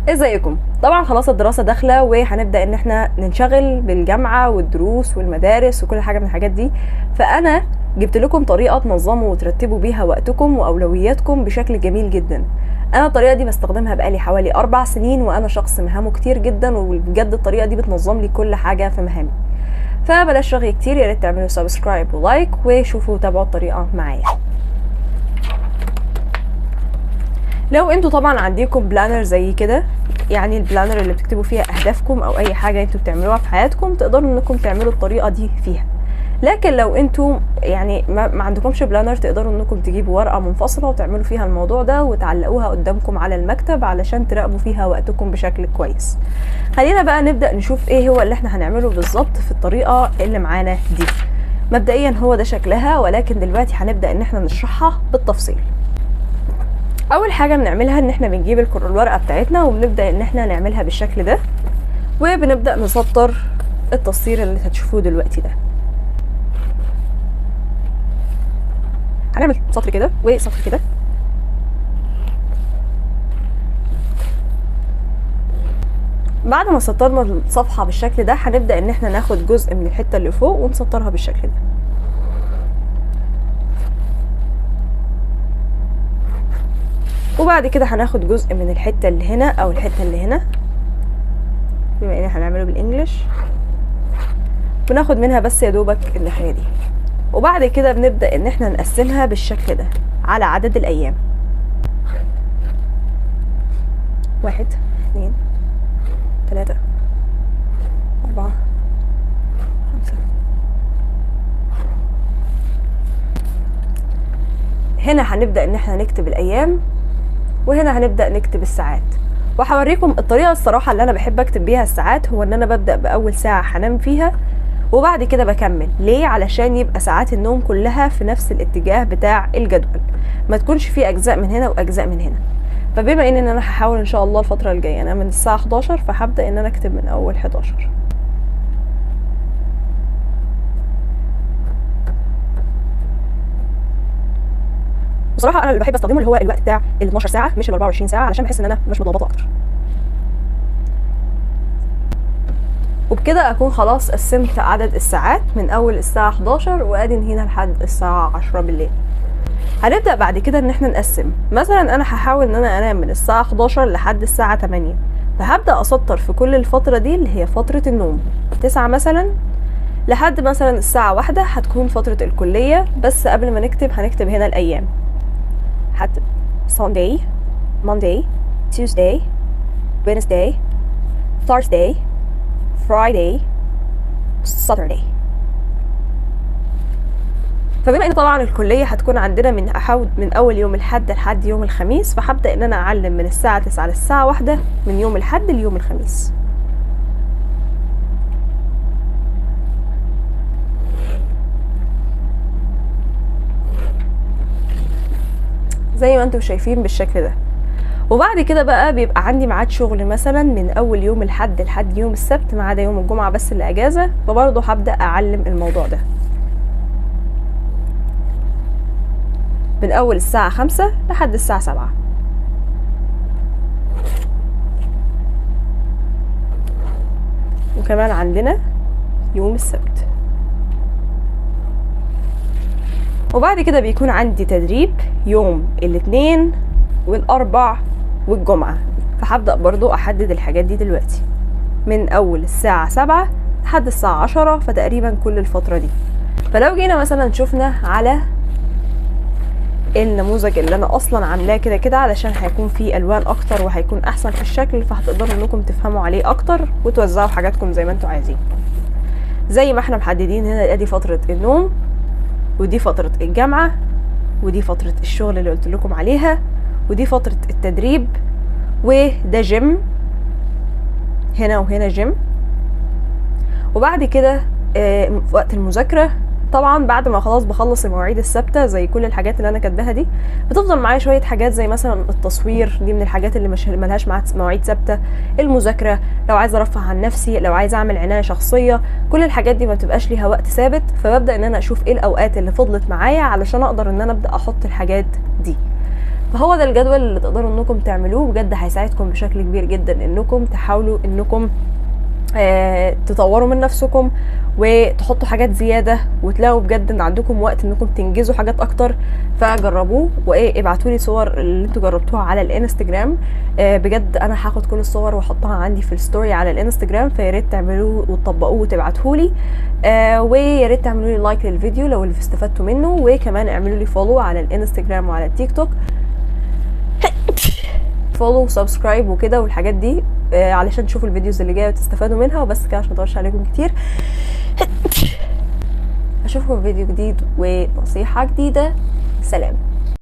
ازيكم؟ طبعا خلاص الدراسة داخلة وهنبدأ ان احنا ننشغل بالجامعة والدروس والمدارس وكل حاجة من الحاجات دي. فانا جبت لكم طريقة تنظموا وترتبوا بيها وقتكم واولوياتكم بشكل جميل جدا. انا الطريقة دي بستخدمها بقالي حوالي 4 سنين، وانا شخص مهامه كتير جدا، وبجد الطريقة دي بتنظم لي كل حاجة في مهامي. فبلاش رغي كتير، يا ريت تعملوا سبسكرايب ولايك وشوفوا تابعوا الطريقة معايا. لو انتوا طبعا عندكم بلانر زي كده، يعني البلانر اللي بتكتبوا فيها اهدافكم او اي حاجه انتوا بتعملوها في حياتكم، تقدروا انكم تعملوا الطريقه دي فيها. لكن لو انتوا يعني ما عندكمش بلانر، تقدروا انكم تجيبوا ورقه منفصله وتعملوا فيها الموضوع ده وتعلقوها قدامكم على المكتب علشان تراقبوا فيها وقتكم بشكل كويس. خلينا بقى نبدا نشوف ايه هو اللي احنا هنعمله بالظبط في الطريقه اللي معانا دي. مبدئيا هو ده شكلها، ولكن دلوقتي هنبدا ان احنا نشرحها بالتفصيل. اول حاجه بنعملها ان احنا بنجيب الورقه بتاعتنا وبنبدا ان احنا نعملها بالشكل ده، وبنبدا نسطر التسطير اللي هتشوفوه دلوقتي ده. هنعمل سطر كده وسطر كده. بعد ما سطرنا الصفحه بالشكل ده، هنبدا ان احنا ناخد جزء من الحته اللي فوق ونسطرها بالشكل ده. وبعد كده هناخد جزء من الحته اللي هنا او الحته اللي هنا، بما ان هنعمله بالانجلش، بناخد منها بس يا دوبك الناحيه دي. وبعد كده بنبدا ان احنا نقسمها بالشكل ده على عدد الايام: 1 2 3 4 5. هنا هنبدا ان احنا نكتب الايام، وهنا هنبدا نكتب الساعات. وهوريكم الطريقه الصراحه اللي انا بحب اكتب بيها الساعات، هو ان انا ببدا باول ساعه هنام فيها وبعد كده بكمل. ليه؟ علشان يبقى ساعات النوم كلها في نفس الاتجاه بتاع الجدول، ما تكونش فيه اجزاء من هنا واجزاء من هنا. فبما ان انا هحاول ان شاء الله الفتره الجايه انام من الساعه 11، فهبدا ان انا اكتب من اول 11. بصراحه انا اللي بحب استخدمه اللي هو الوقت بتاع ال 12 ساعه مش ال 24 ساعه، علشان بحس ان انا مش متلخبطه اكتر. وبكده اكون خلاص قسمت عدد الساعات من اول الساعه 11 وادي هنا لحد الساعه 10 بالليل. هنبدا بعد كده ان احنا نقسم. مثلا انا هحاول ان انا انام من الساعه 11 لحد الساعه 8، فهبدا اسطر في كل الفتره دي اللي هي فتره النوم 9 مثلا لحد مثلا الساعه 1 هتكون فتره الكليه. بس قبل ما نكتب هنكتب هنا الايام: هكتب Sunday, Monday, Tuesday, Wednesday, Thursday, Friday, Saturday. فبما ان طبعا الكليه هتكون عندنا من اول يوم الحد لحد يوم الخميس، فهبدا ان انا اعلم من الساعه 9 للساعه 1 من يوم الحد ليوم الخميس. زي ما انتم شايفين بالشكل ده. وبعد كده بقى بيبقى عندي ميعاد شغل مثلا من اول يوم الحد لحد يوم السبت، ما عدا يوم الجمعه بس اللي اجازه، فبرضه هبدا اعلم الموضوع ده من اول الساعه 5 لحد الساعه 7. وكمان عندنا يوم السبت. وبعد كده بيكون عندي تدريب يوم الاثنين والاربع والجمعة، فهبدأ برضو احدد الحاجات دي دلوقتي من اول الساعة 7 لحد الساعة 10، فتقريبا كل الفترة دي. فلو جينا مثلا شفنا على النموذج اللي انا اصلا عاملاه كده علشان هيكون فيه الوان اكتر وهيكون احسن في الشكل، فهتقدروا انكم تفهموا عليه اكتر وتوزعوا حاجاتكم زي ما انتوا عايزين. زي ما احنا محددين هنا، ادي فترة النوم، ودي فترة الجامعة، ودي فترة الشغل اللي قلت لكم عليها، ودي فترة التدريب، وده جيم هنا وهنا جيم. وبعد كده وقت المذاكرة طبعا بعد ما خلاص بخلص المواعيد الثابته زي كل الحاجات اللي انا كاتباها دي، بتفضل معايا شويه حاجات زي مثلا التصوير، دي من الحاجات اللي مش ملهاش مواعيد ثابته. المذاكره، لو عايزه ارفه عن نفسي، لو عايزه اعمل عنايه شخصيه، كل الحاجات دي ما بتبقاش ليها وقت ثابت، فببدا ان انا اشوف ايه الاوقات اللي فضلت معايا علشان اقدر ان انا ابدا احط الحاجات دي. فهو ده الجدول اللي تقدروا انكم تعملوه، بجد هيساعدكم بشكل كبير جدا انكم تحاولوا انكم تطوروا من نفسكم وتحطوا حاجات زياده، وتلاقوا بجد ان عندكم وقت انكم تنجزوا حاجات اكتر. فجربوه وابعتوا لي صور اللي انتوا جربتوها على الانستجرام. بجد انا هاخد كل الصور واحطها عندي في الستوري على الانستجرام، فيا ريت تعملوه وتطبقوه وتبعتوه لي. ويا ريت تعملوا لي لايك للفيديو لو اللي استفدتوا منه، وكمان اعملوا لي فولو على الانستجرام وعلى التيك توك، فولو وسبسكرايب وكده والحاجات دي، علشان تشوفوا الفيديوز اللي جايه وتستفادوا منها. وبس كده عشان مطولش عليكم كتير. اشوفكم في فيديو جديد ونصيحه جديده. سلام.